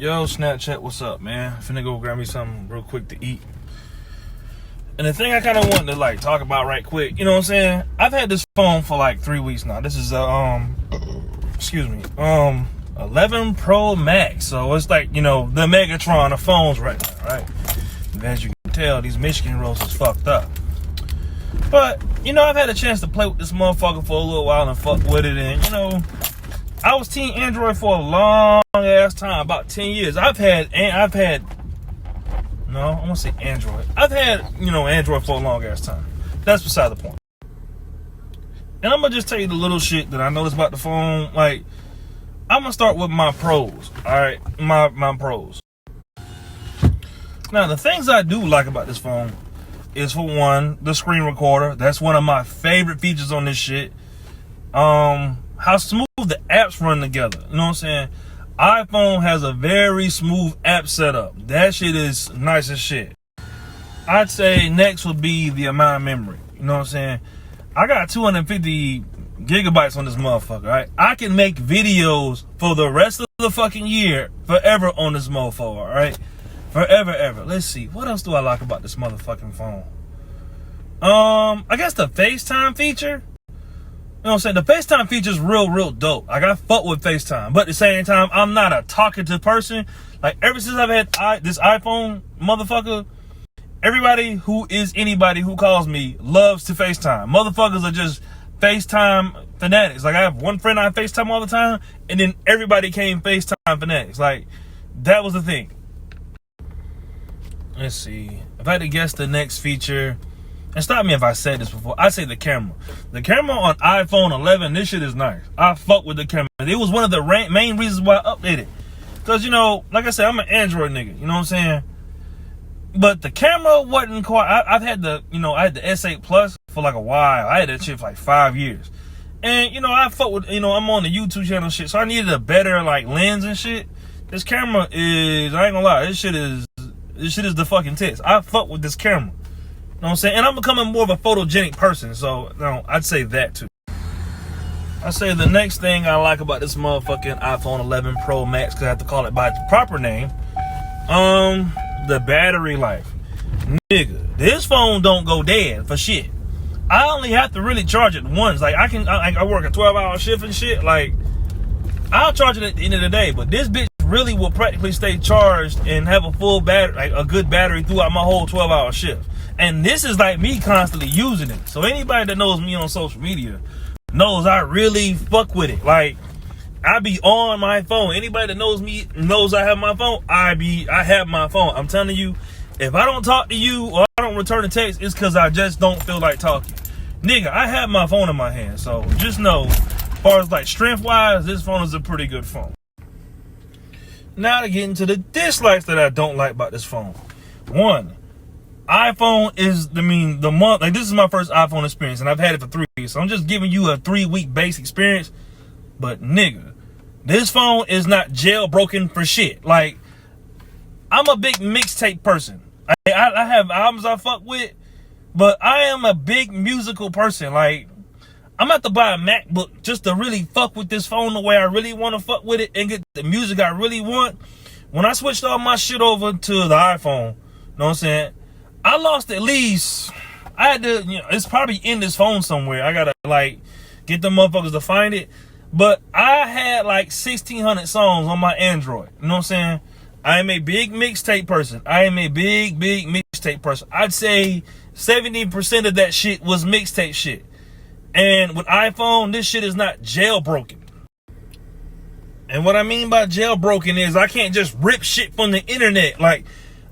Yo, Snapchat, what's up, man? Finna go grab me something real quick to eat. And the thing I kind of wanted to talk about right quick, you know what I'm saying? I've had this phone for like 3 weeks now. This is 11 Pro Max. So it's like, the Megatron of phones right now, right? And as you can tell, these Michigan rolls is fucked up. But, I've had a chance to play with this motherfucker for a little while and fuck with it. And, I was Team Android for a long ass time, about 10 years. I want to say Android. I've had, Android for a long ass time. That's beside the point. And I'm going to just tell you the little shit that I noticed about the phone. I'm going to start with my pros. All right, my pros. Now, the things I do like about this phone is, for one, the screen recorder. That's one of my favorite features on this shit. How smooth the apps run together. You know what I'm saying? iPhone has a very smooth app setup. That shit is nice as shit. I'd say next would be the amount of memory. You know what I'm saying? I got 250 gigabytes on this motherfucker, right? I can make videos for the rest of the fucking year forever on this motherfucker, all right? Forever, ever. Let's see. What else do I like about this motherfucking phone? I guess the FaceTime feature. You know what I'm saying? The FaceTime feature is real dope. I fuck with FaceTime. But at the same time, I'm not a talkative person. Ever since I've had this iPhone, motherfucker, everybody who is anybody who calls me loves to FaceTime. Motherfuckers are just FaceTime fanatics. I have one friend I FaceTime all the time, and then everybody came FaceTime fanatics. That was the thing. Let's see. If I had to guess the next feature, and stop me if I said this before, I say the camera. The camera on iPhone 11, this shit is nice. I fuck with the camera. It was one of the main reasons why I updated. Because, like I said, I'm an Android nigga. You know what I'm saying? But the camera wasn't quite... I've had I had the S8 Plus for a while. I had that shit for 5 years. And, I fuck with, I'm on the YouTube channel shit. So I needed a better, lens and shit. This camera is... I ain't gonna lie. This shit is the fucking tits. I fuck with this camera. You know what I'm saying? And I'm becoming more of a photogenic person, so I'd say that too. I say the next thing I like about this motherfucking iPhone 11 Pro Max, because I have to call it by its proper name, the battery life. Nigga, this phone don't go dead for shit. I only have to really charge it once. I work a 12-hour shift and shit. I'll charge it at the end of the day, but this bitch really will practically stay charged and have a full battery, a good battery throughout my whole 12-hour shift. And this is me constantly using it. So anybody that knows me on social media knows I really fuck with it. I be on my phone. Anybody that knows me knows I have my phone. I have my phone. I'm telling you, if I don't talk to you or I don't return a text, it's because I just don't feel like talking. Nigga, I have my phone in my hand. So just know, as far as strength-wise, this phone is a pretty good phone. Now to get into the dislikes that I don't like about this phone. One, iPhone is, the month, this is my first iPhone experience, and I've had it for 3 weeks, so I'm just giving you a 3-week base experience. But nigga, this phone is not jailbroken for shit. I'm a big mixtape person. I have albums I fuck with, but I am a big musical person. I'm about to buy a MacBook just to really fuck with this phone the way I really want to fuck with it and get the music I really want. When I switched all my shit over to the iPhone, you know what I'm saying? I lost at least, I had to, it's probably in this phone somewhere. I gotta get the motherfuckers to find it. But I had 1,600 songs on my Android. You know what I'm saying? I am a big mixtape person. Big mixtape person. I'd say 70% of that shit was mixtape shit. And with iPhone, this shit is not jailbroken. And what I mean by jailbroken is I can't just rip shit from the internet.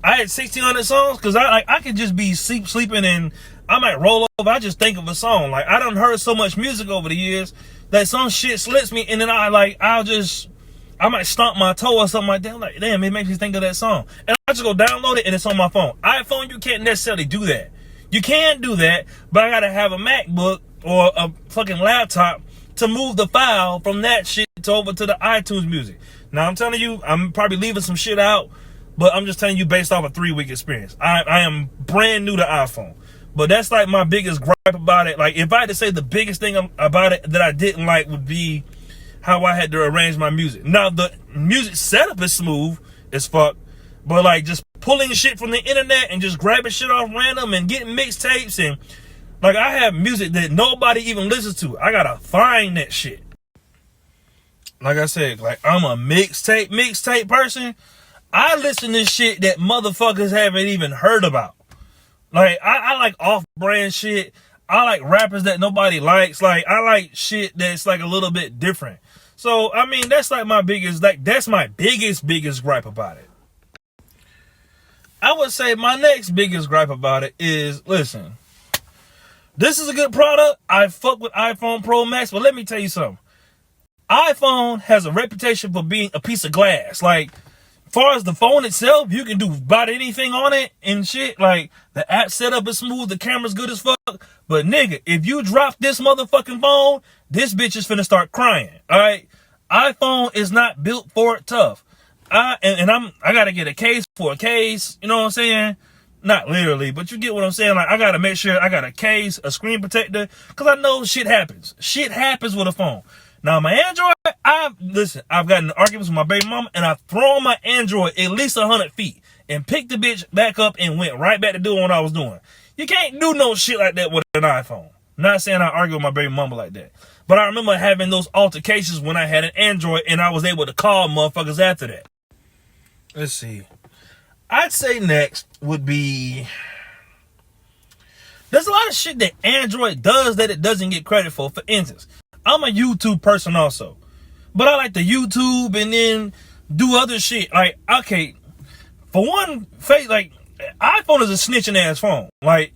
I had 1,600 songs because I could just be sleeping and I might roll over. I just think of a song. I done heard so much music over the years that some shit slips me, and then I might stomp my toe or something like that. Damn, it makes me think of that song. And I just go download it and it's on my phone. iPhone, you can't necessarily do that. You can do that, but I gotta have a MacBook or a fucking laptop to move the file from that shit over to the iTunes music. Now I'm telling you, I'm probably leaving some shit out, but I'm just telling you based off a 3-week experience. I am brand new to iPhone. But that's my biggest gripe about it. If I had to say the biggest thing about it that I didn't like would be how I had to arrange my music. Now, the music setup is smooth. as fuck. But like just pulling shit from the internet and just grabbing shit off random and getting mixtapes and like I have music that nobody even listens to. I gotta find that shit. Like I said, like I'm a mixtape person. I listen to shit that motherfuckers haven't even heard about. Like I like off-brand shit. I like rappers that nobody likes. Like I like shit that's like a little bit different. So I mean that's like my biggest gripe about it. I would say my next biggest gripe about it is, listen, this is a good product. I fuck with iPhone Pro Max, but let me tell you something. iPhone has a reputation for being a piece of glass. Like, as far as the phone itself, you can do about anything on it and shit. Like, the app setup is smooth, the camera's good as fuck. But nigga, if you drop this motherfucking phone, this bitch is finna start crying. Alright? iPhone is not built for it tough. I gotta get a case for a case, you know what I'm saying? Not literally, but you get what I'm saying. Like, I gotta make sure I got a case, a screen protector, because I know shit happens. Shit happens with a phone. Now, my Android, I've gotten arguments with my baby mama, and I've thrown my Android at least 100 feet and picked the bitch back up and went right back to doing what I was doing. You can't do no shit like that with an iPhone. Not saying I argue with my baby mama like that. But I remember having those altercations when I had an Android, and I was able to call motherfuckers after that. Let's see. I'd say next would be, there's a lot of shit that Android does that it doesn't get credit for. For instance, I'm a YouTube person also, but I like to YouTube and then do other shit. Like, okay, for one, like, iPhone is a snitching ass phone. Like,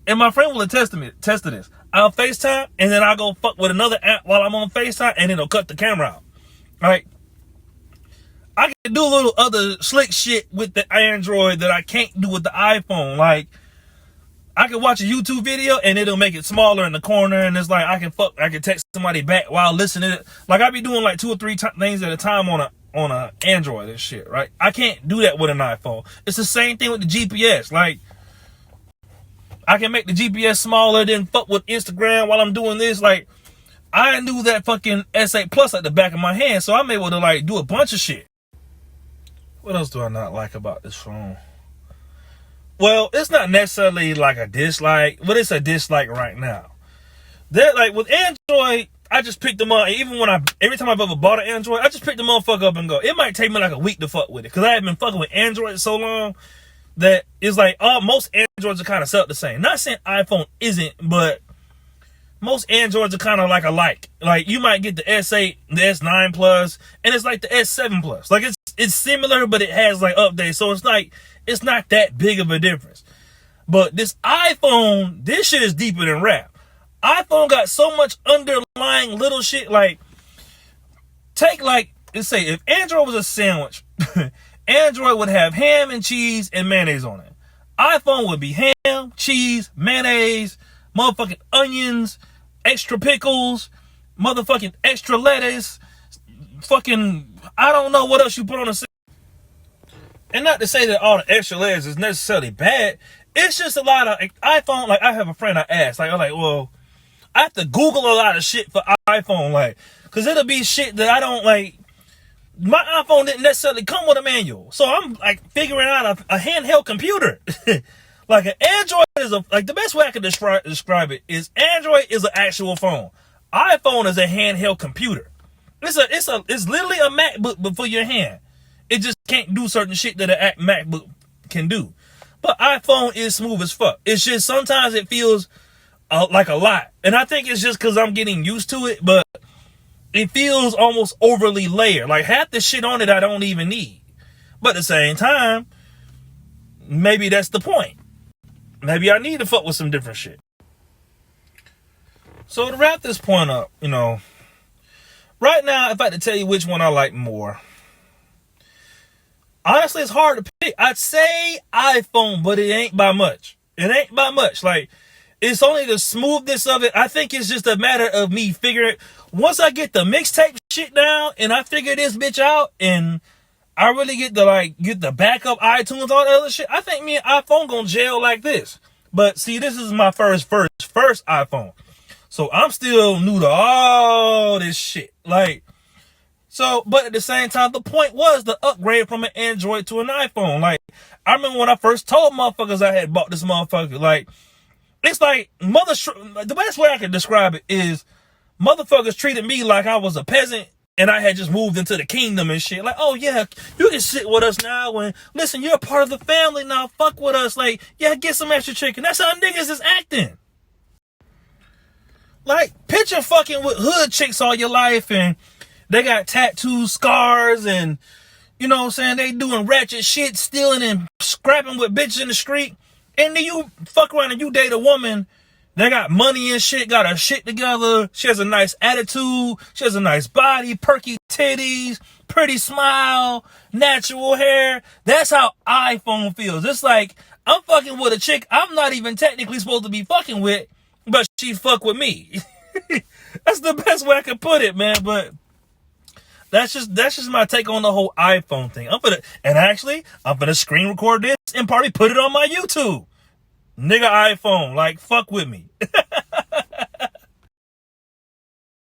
and my friend will attest to this. I'll FaceTime and then I'll go fuck with another app while I'm on FaceTime and it'll cut the camera out. Right? I can do a little other slick shit with the Android that I can't do with the iPhone. Like, I can watch a YouTube video and it'll make it smaller in the corner, and it's like I can text somebody back while listening. Like, I be doing like 2 or 3 things at a time on a Android and shit, right? I can't do that with an iPhone. It's the same thing with the GPS. Like, I can make the GPS smaller, then fuck with Instagram while I'm doing this. Like, I knew that fucking S8 Plus at the back of my hand, so I'm able to like do a bunch of shit. What else do I not like about this phone? Well, it's not necessarily like a dislike, but it's a dislike right now. That, like, with Android, I just picked them up. Even every time I've ever bought an Android, I just pick the motherfucker up and go. It might take me like a week to fuck with it, because I have been fucking with Android so long that it's like, most Androids are kind of set up the same. Not saying iPhone isn't, but most Androids are kind of like alike. Like, you might get the S8, the S9 Plus, and it's like the S7 Plus. Like, it's similar, but it has like updates. So it's like, it's not that big of a difference. But this iPhone, this shit is deeper than rap. iPhone got so much underlying little shit. Like, take like, let's say if Android was a sandwich, Android would have ham and cheese and mayonnaise on it. iPhone would be ham, cheese, mayonnaise, motherfucking onions, extra pickles, motherfucking extra lettuce, fucking, I don't know what else you put on a sandwich. And not to say that all the extra layers is necessarily bad. It's just a lot of iPhone. Like, I have a friend I asked, like, I'm like, well, I have to Google a lot of shit for iPhone, like, because it'll be shit that I don't like. My iPhone didn't necessarily come with a manual, so I'm like figuring out a handheld computer. Like, an Android is the best way I can describe it is Android is an actual phone. iPhone is a handheld computer. It's literally a MacBook, but for your hand. It just can't do certain shit that a MacBook can do. But iPhone is smooth as fuck. It's just sometimes it feels like a lot. And I think it's just because I'm getting used to it, but it feels almost overly layered. Like, half the shit on it I don't even need. But at the same time, maybe that's the point. Maybe I need to fuck with some different shit. So to wrap this point up, right now, if I had to tell you which one I like more, honestly, it's hard to pick. I'd say iPhone, but it ain't by much. It ain't by much. Like, it's only the smoothness of it. I think it's just a matter of me figuring. Once I get the mixtape shit down and I figure this bitch out and I really get the backup iTunes, all that other shit, I think me and iPhone gonna gel like this. But see, this is my first iPhone. So I'm still new to all this shit. Like, So, but at the same time, the point was the upgrade from an Android to an iPhone. Like, I remember when I first told motherfuckers I had bought this motherfucker. Like, it's like the best way I can describe it is motherfuckers treated me like I was a peasant and I had just moved into the kingdom and shit. Like, oh yeah, you can sit with us now and listen, you're a part of the family now. Fuck with us. Like, yeah, get some extra chicken. That's how niggas is acting. Like, picture fucking with hood chicks all your life and they got tattoos, scars, and you know what I'm saying? They doing ratchet shit, stealing and scrapping with bitches in the street. And then you fuck around and you date a woman. They got money and shit, got her shit together. She has a nice attitude. She has a nice body, perky titties, pretty smile, natural hair. That's how iPhone feels. It's like I'm fucking with a chick I'm not even technically supposed to be fucking with, but she fuck with me. That's the best way I can put it, man. But that's just my take on the whole iPhone thing. I'm gonna screen record this and probably put it on my YouTube. Nigga iPhone, like fuck with me.